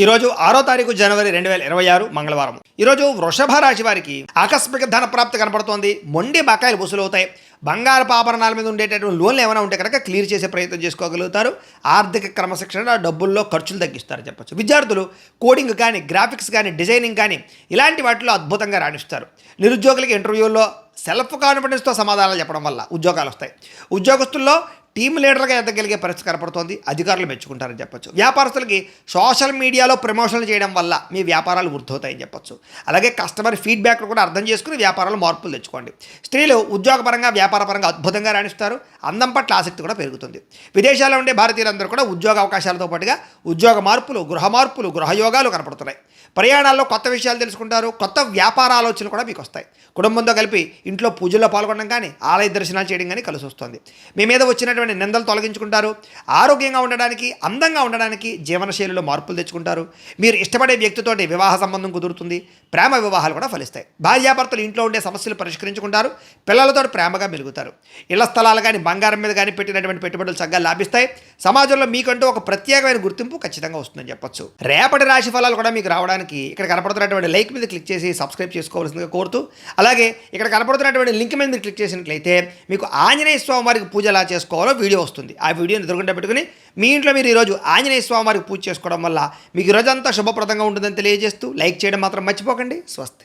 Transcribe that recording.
ఈరోజు 6వ తారీఖు జనవరి 2026 మంగళవారం. ఈరోజు వృషభ రాశి వారికి ఆకస్మిక ధన ప్రాప్తి కనపడుతోంది. మొండి బకాయిలు వసూలవుతాయి. బంగారపు ఆభరణాల మీద ఉండేటటువంటి లోన్లు ఏమైనా ఉంటే కనుక క్లియర్ చేసే ప్రయత్నం చేసుకోగలుగుతారు. ఆర్థిక క్రమశిక్షణ డబ్బుల్లో ఖర్చులు తగ్గిస్తారు చెప్పచ్చు. విద్యార్థులు కోడింగ్ కానీ, గ్రాఫిక్స్ కానీ, డిజైనింగ్ కానీ ఇలాంటి వాటిలో అద్భుతంగా రాణిస్తారు. నిరుద్యోగులకి ఇంటర్వ్యూల్లో సెల్ఫ్ కాన్ఫిడెన్స్తో సమాధానాలు చెప్పడం వల్ల ఉద్యోగాలు వస్తాయి. ఉద్యోగస్తుల్లో టీమ్ లీడర్గా ఎదగలిగే పరిస్థితి కనపడుతోంది. అధికారులు మెచ్చుకుంటారని చెప్పొచ్చు. వ్యాపారస్తులకి సోషల్ మీడియాలో ప్రమోషన్లు చేయడం వల్ల మీ వ్యాపారాలు వృద్ధవుతాయని చెప్పొచ్చు. అలాగే కస్టమర్ ఫీడ్బ్యాక్లు కూడా అర్థం చేసుకుని వ్యాపారాలు మార్పులు తెచ్చుకోండి. స్త్రీలు ఉద్యోగపరంగా, వ్యాపారపరంగా అద్భుతంగా రాణిస్తారు. అందం పట్ల ఆసక్తి కూడా పెరుగుతుంది. విదేశాల్లో ఉండే భారతీయులందరూ కూడా ఉద్యోగ అవకాశాలతో పాటుగా ఉద్యోగ మార్పులు, గృహ మార్పులు, గృహయోగాలు కనపడుతున్నాయి. ప్రయాణాల్లో కొత్త విషయాలు తెలుసుకుంటారు. కొత్త వ్యాపార ఆలోచనలు కూడా మీకు వస్తాయి. కుటుంబంతో కలిపి ఇంట్లో పూజల్లో పాల్గొనడం కానీ, ఆలయ దర్శనాలు చేయడం కానీ కలిసి వస్తుంది. మీ మీద వచ్చినటువంటి నిందలు తొలగించుకుంటారు. ఆరోగ్యంగా ఉండడానికి, అందంగా ఉండడానికి జీవనశైలిలో మార్పులు తెచ్చుకుంటారు. మీరు ఇష్టపడే వ్యక్తితోటి వివాహ సంబంధం కుదురుతుంది. ప్రేమ వివాహాలు కూడా ఫలిస్తాయి. భార్యాభర్తలు ఇంట్లో ఉండే సమస్యలు పరిష్కరించుకుంటారు. పిల్లలతో ప్రేమగా మెలుగుతారు. ఇళ్ల స్థలాలు కానీ, బంగారం మీద కానీ పెట్టినటువంటి పెట్టుబడులు చక్కగా లాభిస్తాయి. సమాజంలో మీకంటూ ఒక ప్రత్యేకమైన గుర్తింపు ఖచ్చితంగా వస్తుందని చెప్పొచ్చు. రేపటి రాశి ఫలాలు కూడా మీకు రావడానికి ఇక్కడ కనపడుతున్నటువంటి లైక్ మీద క్లిక్ చేసి సబ్స్క్రైబ్ చేసుకోవాల్సిందిగా కోరుతూ, అలాగే ఇక్కడ కనపడుతున్నటువంటి లింక్ మీద మీరు క్లిక్ చేసినట్లయితే మీకు ఆంజనేయ స్వామి వారికి పూజ ఎలా చేసుకోవాలో వీడియో వస్తుంది. ఆ వీడియోని ఎదురుగుండా పెట్టుకుని మీ ఇంట్లో మీరు ఈరోజు ఆంజనేయ స్వామి వారికి పూజ చేసుకోవడం వల్ల మీకు ఈరోజంతా శుభప్రదంగా ఉంటుందని తెలియజేస్తూ లైక్ చేయడం మాత్రం మర్చిపోకండి. స్వస్తి.